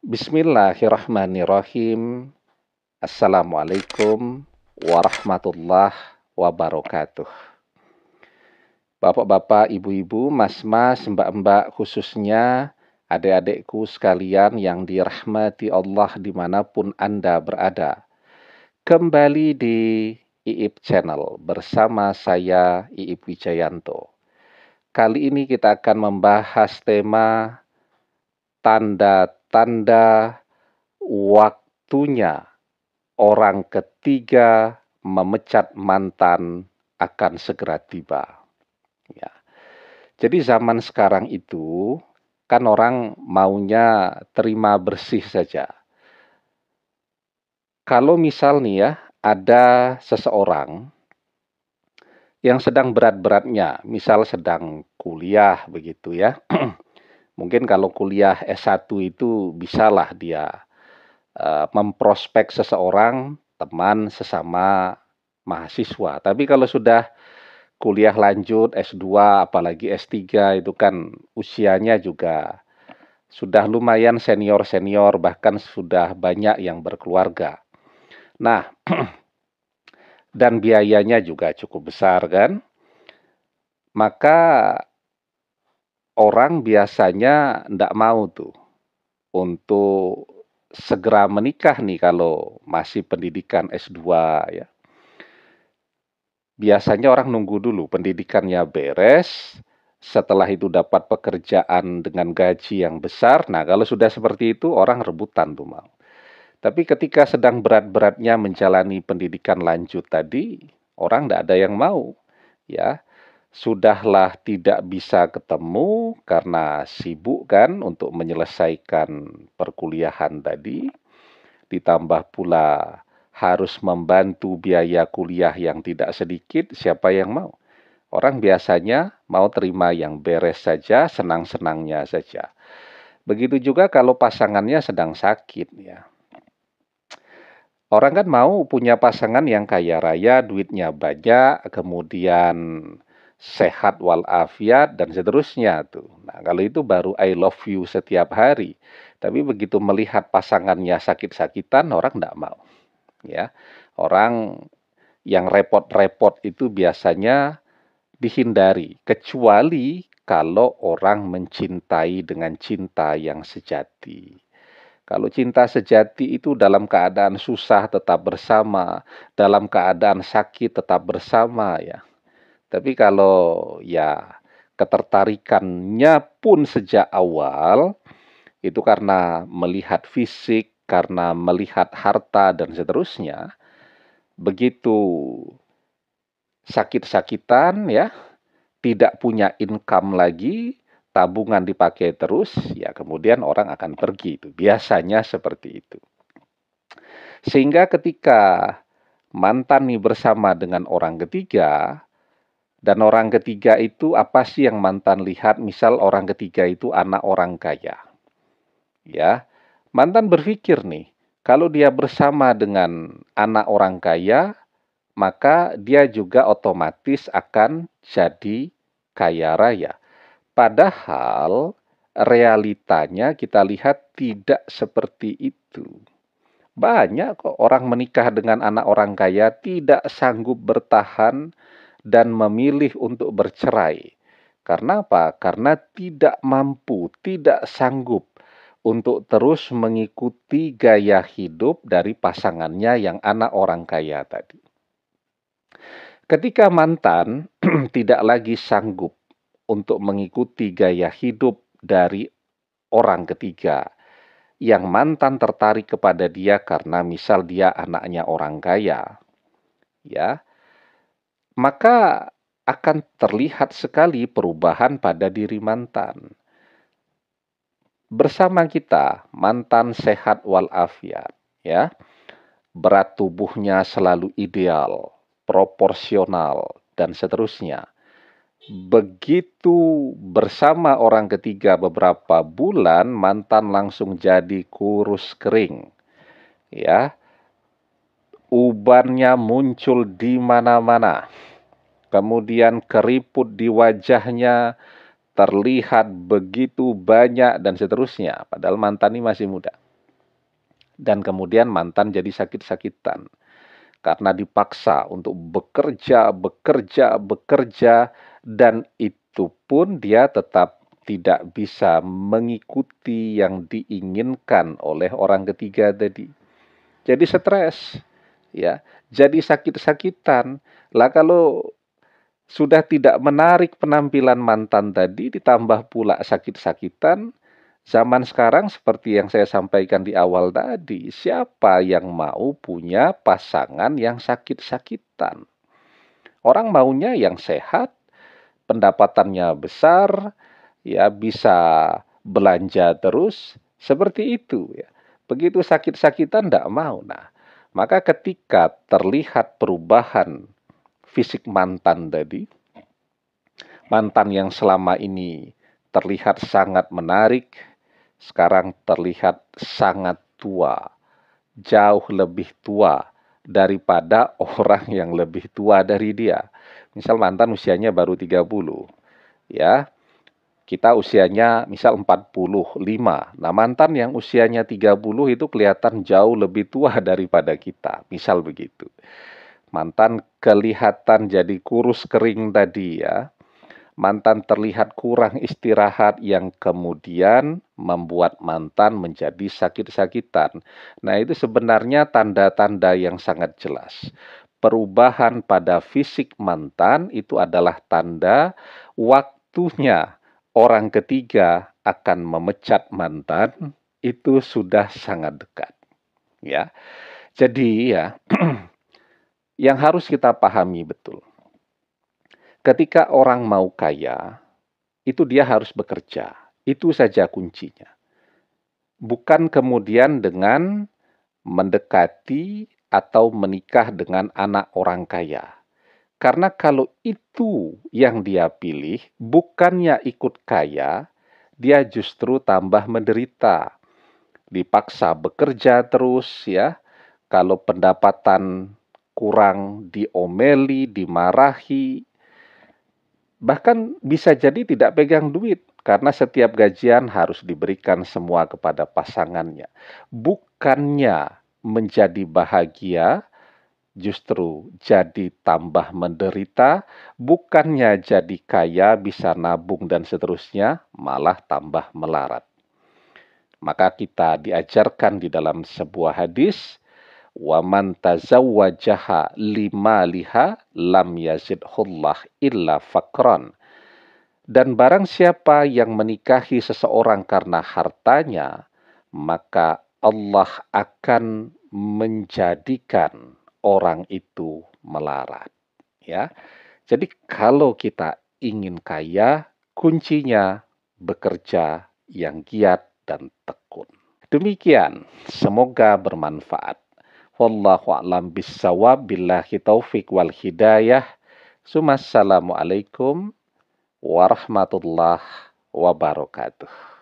Bismillahirrahmanirrahim. Assalamualaikum warahmatullahi wabarakatuh. Bapak-bapak, ibu-ibu, mas-mas, mbak-mbak, khususnya adik-adikku sekalian yang dirahmati Allah dimanapun Anda berada. Kembali di IIP Channel bersama saya IIP Wijayanto. Kali ini kita akan membahas tema tanda-tanda waktunya orang ketiga memecat mantan akan segera tiba. Ya. Jadi zaman sekarang itu kan orang maunya terima bersih saja. Kalau misal nih ya, ada seseorang yang sedang berat-beratnya, misal sedang kuliah begitu ya. Mungkin kalau kuliah S1 itu bisalah dia memprospek seseorang, teman sesama mahasiswa. Tapi kalau sudah kuliah lanjut, S2, apalagi S3, itu kan usianya juga sudah lumayan senior-senior, bahkan sudah banyak yang berkeluarga. Nah, dan biayanya juga cukup besar kan. Maka orang biasanya tidak mau tuh untuk segera menikah nih kalau masih pendidikan S2 ya. Biasanya orang nunggu dulu pendidikannya beres, setelah itu dapat pekerjaan dengan gaji yang besar. Nah, kalau sudah seperti itu orang rebutan tuh mau. Tapi ketika sedang berat-beratnya menjalani pendidikan lanjut tadi, orang tidak ada yang mau. Ya, sudahlah tidak bisa ketemu karena sibuk kan untuk menyelesaikan perkuliahan tadi, ditambah pula harus membantu biaya kuliah yang tidak sedikit, siapa yang mau? Orang biasanya mau terima yang beres saja, senang-senangnya saja. Begitu juga kalau pasangannya sedang sakit ya. Orang kan mau punya pasangan yang kaya raya, duitnya banyak, kemudian sehat walafiat, dan seterusnya tuh. Nah, kalau itu baru I love you setiap hari. Tapi begitu melihat pasangannya sakit-sakitan, orang tidak mau. Ya, orang yang repot-repot itu biasanya dihindari, kecuali kalau orang mencintai dengan cinta yang sejati. Kalau cinta sejati itu dalam keadaan susah tetap bersama, dalam keadaan sakit tetap bersama ya. Tapi kalau ya ketertarikannya pun sejak awal itu karena melihat fisik, karena melihat harta dan seterusnya, begitu sakit-sakitan ya, tidak punya income lagi, tabungan dipakai terus, ya kemudian orang akan pergi itu. Biasanya seperti itu. Sehingga ketika mantan nih bersama dengan orang ketiga, dan orang ketiga itu apa sih yang mantan lihat? Misal orang ketiga itu anak orang kaya. Ya, mantan berpikir nih, kalau dia bersama dengan anak orang kaya, maka dia juga otomatis akan jadi kaya raya. Padahal realitanya kita lihat tidak seperti itu. Banyak kok orang menikah dengan anak orang kaya tidak sanggup bertahan dan memilih untuk bercerai. Karena apa? Karena tidak mampu, tidak sanggup untuk terus mengikuti gaya hidup dari pasangannya yang anak orang kaya tadi. Ketika mantan tidak lagi sanggup untuk mengikuti gaya hidup dari orang ketiga, yang mantan tertarik kepada dia karena misal dia anaknya orang kaya, ya, maka akan terlihat sekali perubahan pada diri mantan. Bersama kita, mantan sehat walafiat, ya, berat tubuhnya selalu ideal, proporsional, dan seterusnya. Begitu bersama orang ketiga beberapa bulan, mantan langsung jadi kurus kering. Ya, ubannya muncul di mana-mana. Kemudian keriput di wajahnya terlihat begitu banyak dan seterusnya. Padahal mantan ini masih muda. Dan kemudian mantan jadi sakit-sakitan karena dipaksa untuk bekerja, bekerja, bekerja, dan itu pun dia tetap tidak bisa mengikuti yang diinginkan oleh orang ketiga tadi. Jadi stres, ya. Jadi sakit-sakitan. Lah kalau sudah tidak menarik penampilan mantan tadi, ditambah pula sakit-sakitan, zaman sekarang seperti yang saya sampaikan di awal tadi, siapa yang mau punya pasangan yang sakit-sakitan? Orang maunya yang sehat, pendapatannya besar, ya bisa belanja terus, seperti itu ya. Begitu sakit-sakitan tidak mau. Nah, maka ketika terlihat perubahan fisik mantan tadi, mantan yang selama ini terlihat sangat menarik, sekarang terlihat sangat tua, jauh lebih tua daripada orang yang lebih tua dari dia. Misal mantan usianya baru 30, ya. Kita usianya misal 45. Nah, mantan yang usianya 30 itu kelihatan jauh lebih tua daripada kita. Misal begitu. Mantan kelihatan jadi kurus kering tadi ya. Mantan terlihat kurang istirahat yang kemudian membuat mantan menjadi sakit-sakitan. Nah, itu sebenarnya tanda-tanda yang sangat jelas. Perubahan pada fisik mantan itu adalah tanda waktunya orang ketiga akan memecat mantan itu sudah sangat dekat. Ya. Jadi ya, yang harus kita pahami betul. Ketika orang mau kaya, itu dia harus bekerja. Itu saja kuncinya. Bukan kemudian dengan mendekati atau menikah dengan anak orang kaya. Karena kalau itu yang dia pilih, bukannya ikut kaya, dia justru tambah menderita. Dipaksa bekerja terus ya. Kalau pendapatan kurang diomeli, dimarahi, bahkan bisa jadi tidak pegang duit karena setiap gajian harus diberikan semua kepada pasangannya. Bukannya menjadi bahagia, justru jadi tambah menderita, bukannya jadi kaya, bisa nabung dan seterusnya, malah tambah melarat. Maka kita diajarkan di dalam sebuah hadis, "Waman tazawwajaha lima liha lam yazidhullah illa fakran." Dan barang siapa yang menikahi seseorang karena hartanya, maka Allah akan menjadikan orang itu melarat. Ya, jadi kalau kita ingin kaya, kuncinya bekerja yang giat dan tekun. Demikian, semoga bermanfaat. Wallahu a'lam bissawab, billahi taufik wal hidayah. Assalamualaikum warahmatullahi wabarakatuh.